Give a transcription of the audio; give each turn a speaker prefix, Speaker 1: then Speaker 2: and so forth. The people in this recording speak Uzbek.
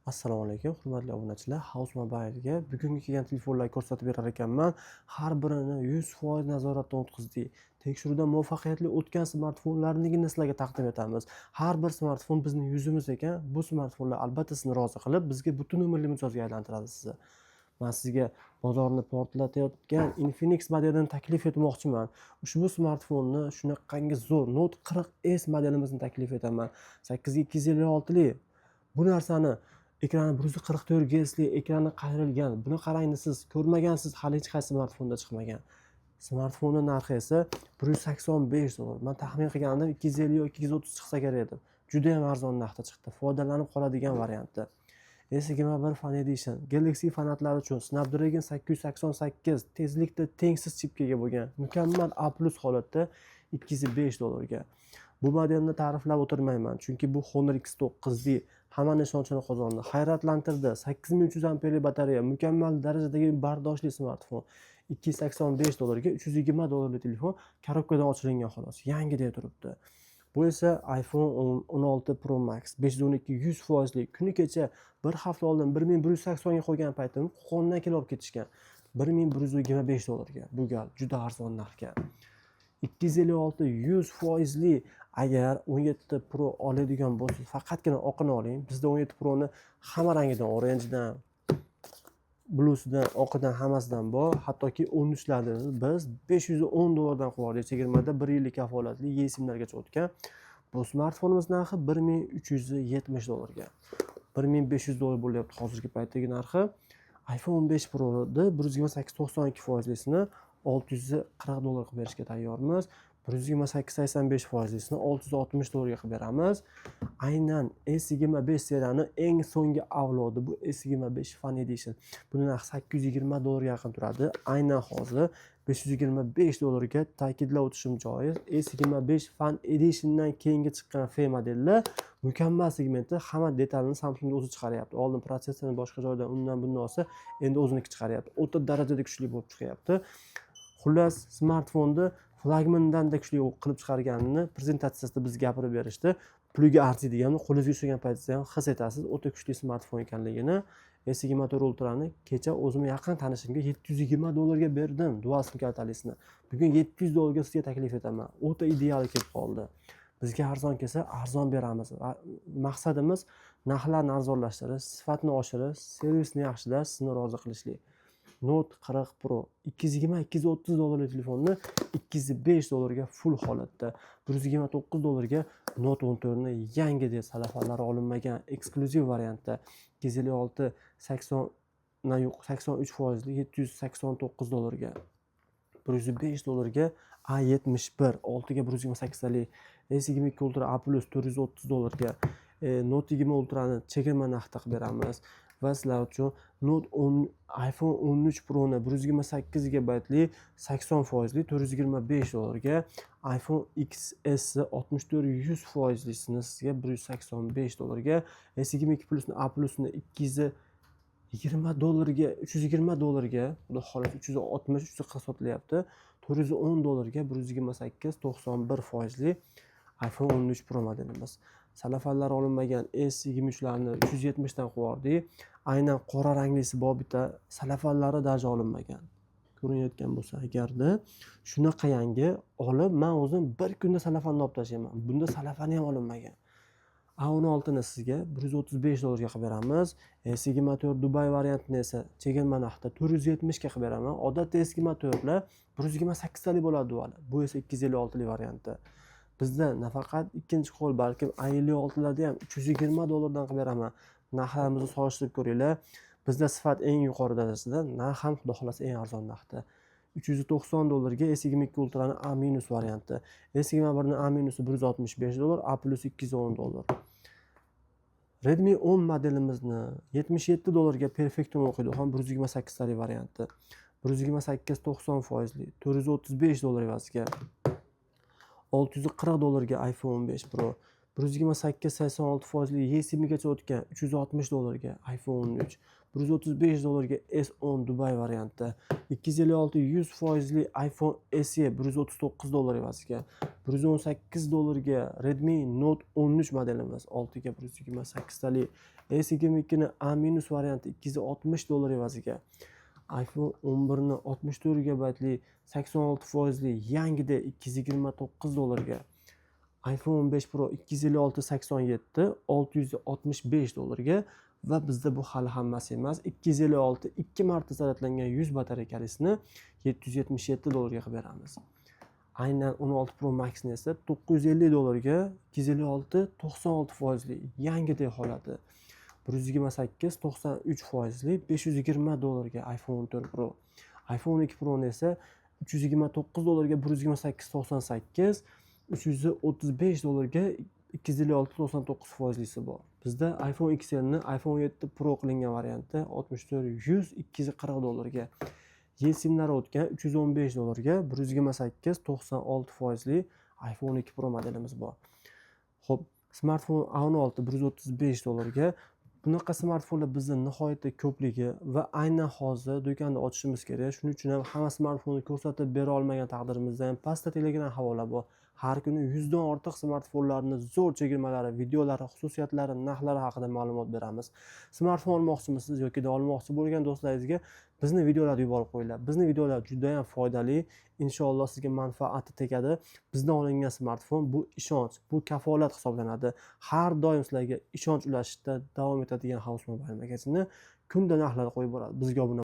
Speaker 1: Assalomu alaykum, hurmatli obunachilar. House Mobile'ga bugungi kelgan telefonlarni ko'rsatib berar ekanman. Har birini 100% nazoratdan o'tkazdik. Tekshiruvdan muvaffaqiyatli o'tgan smartfonlarnigina sizlarga taqdim etamiz. Har bir smartfon bizning yuzimiz ekan. Bu smartfonlar albatta sizni rozi qilib, bizga butun umrli mijozga aylantiradi sizni. Men sizga bozorni portlatayotgan Infinix modelini taklif etmoqchiman. Ushbu smartfonni shunaqangi zo'r Note 40s modelimizni taklif etaman. 8256 lik. Bu narsani ekrani 144 Hzli ekrani qayrilgan. Buni qarang, siz ko'rmagansiz, hali hech qaysi smartfonda chiqmagan. Smartfonning narxi esa $185. Men taxmin qilgandim 250 yoki 230 chiqsa kerak edi. Juda ham arzon narxda chiqdi. Foydalanib qoladigan variantda. S21 Fan Edition Galaxy fanatlari uchun Snapdragon 888 tezlikda tengsiz chipga ega bo'lgan mukammal A+ holatda $205. Bu modelni ta'riflab o'tirmayman, chunki bu Honor X9 D hammani ishonchini qozondi. Hayratlantirdi. 8300 amperlik batareya, mukammal darajadagi bardoshli smartfon. $285 ga $320 telefon korobkadan ochilingan xolos. Yangidek turibdi. Bu esa iPhone 16 Pro Max 512 100% lik. Kuni kecha bir hafta oldin 1180 ga qo'ygan paytim Qo'qondan kelib olib ketishgan. $1125 ga. Bu gal juda arzon narxga. 256 100% lik. Agar 17 Pro oladigan bo'lsangiz, faqatgina oqini oling. Bizda 17 Pro'ni hamma rangidan, orangedan, bluesidan, oqidan, hammasidan bor. Hattoki 13larni biz $510 dan qo'ydik. Chegirmada 1 yillik kafolatli eSIMlargacha o'tgan. Bu smartfonimiz narxi $1370 ga. $1500 bo'lyapti hozirgi paytdagi narxi. iPhone 15 Pro'ni 128 lisini $640 qilib berishga tayyormiz. 128-85 lisini $660 ga qilib beramiz. Aynan S25 seriyani eng so'nggi avlodi bu S25 Fan Edition. Buni narxi $820 ga yaqin turadi. Aynan hozir $525 ga ta'kidlab o'tishim joiz. S25 Fan Editiondan keyingi chiqqan F modellar mukammal segmentda hamma detalini Samsung o'zi chiqaryapti. Oldin protsessorni boshqa joydan undan bundan olsa, endi o'ziniki chiqaryapti. O'ta darajada kuchli bo'lib chiqyapti. Xullas, smartfonni flagmandan-da kuchli qilib chiqarganini prezentatsiyasida biz gapirib berishdi. Puliga arziydiganini qo'lingizga ushlagan paytingizda ham his etasiz, o'ta kuchli smartfon ekanligini. S24 Ultra'ni kecha o'zim yaqin tanishimga $720 ga berdim, dual sim kartalisini. Bugun $700 ga sizga taklif etaman. O'ta ideal kelib qoldi. Bizga arzon kelsa, arzon beramiz. Maqsadimiz narxlarni arzonlashtirish, sifatni oshirish, servisni yaxshilash, sizni rozi qilishlik. Note 40 Pro $220-230 telefonni $205 ga full holatda, $129 ga Note 14 ni yangidek salafalari olinmagan eksklyuziv variantda, 256 80 yo'q 83% lik $789 ga, $105 ga A71 6 ga 128 lik, S22 Ultra A+ $430 ga, Note 20 Ultra'ni chegirma narxda qilib beramiz. Va sizlar uchun Note 10 iPhone 13 Pro'ni 128 GB 80% lik $425 ga, iPhone XS 64 100% lisini sizga $185 ga, S22 Plus'ni A+ ni $220 ga, $320 ga, xudo xohlasa 360 340 sotilyapti. $410 ga 128 91% lik iPhone 13 Pro modelimiz. Salafallar olinmagan S23larni 370 dan qo'yardik. Aynan qora ranglisi bor bitta salafallari darja olinmagan. Ko'rinayotgan bo'lsa agarda shunaqa yangi olib, men o'zim bir kunda salafanni olib tashlayman. Bunda salafani ham olinmagan. A16 ni sizga $135 ga qilib beramiz. S24 Dubai variantini esa chegirma narxda $470 ga qilib beraman. Odatda S24lar 128 talik bo'ladi duali. Bu esa 256 lik varianti. Bizda nafaqat ikkinchi qo'l, balkim A56larda ham $320 dan qilib beraman. Narxlarimizni solishtirib ko'ringlar. Bizda sifat eng yuqori darajada, narx ham xudo xolasa eng arzon narxda. $390 ga S22 Ultra'ning A- varianti. S21 ning A- $165, A+ $210. Redmi 10 modelimizni $77 ga Perfectum o'qiydi, ham 128 talik varianti. 128 90% lik, $435 evaziga. $640 ga iPhone 15 Pro, 128 86% eSIMgacha o'tgan $360 iPhone 13, $135 S10 Dubai varianti, 256 100% iPhone SE $139 evaziga, $118 Redmi Note 13 modelimiz 6 ga 128 talik, S22 ni A- varianti $260 evaziga, iPhone 11 ni 64 GB 86% yangida $229 ga, iPhone 15 Pro 256 87 $665 ga va bizda bu hali hammasi emas. 256 2 marta zaryadlangan 100 batareykalisini $777 ga qilib beramiz. Aynan 16 Pro Max ni esa $950 ga 256 96% yangidek holati. 128 93% $520 ga iPhone 14 Pro. iPhone 12 Pro ni esa $329 ga 128 98, $335 ga 256 99%lisi bor. Bizda iPhone XL ni iPhone 7 Pro qilingan varianti 64 100 $240 ga. eSIMlari o'tgan $315 ga 128 96% iPhone 2 Pro modelimiz bor. Xo'p, smartfon A16 $135 ga. Bunaqa smartfonlar bizda nihoyatda ko'pligi va aynan hozir do'konni ochishimiz kerak. Shuning uchun ham hamma smartfonni ko'rsatib bera olmagan taqdirimizda ham pastda Telegram havola bor. Har kuni 100 dan ortiq smartfonlarni zo'r chegirmalari, videolari, xususiyatlari, narxlari haqida ma'lumot beramiz. Smartfon olmoqchimisiz yoki olmoqchi bo'lgan do'stlaringizga bizni videolarni yuborib qo'yinglar. Bizni videolar juda ham foydali. Inshaalloh sizga manfaati tegadi. Bizdan olingan smartfon bu ishonch, bu kafolat hisoblanadi. Har doim sizlarga ishonch ulashishda davom etadigan House Mobile magazini kunda narxlar qo'yib boradi. Bizga obuna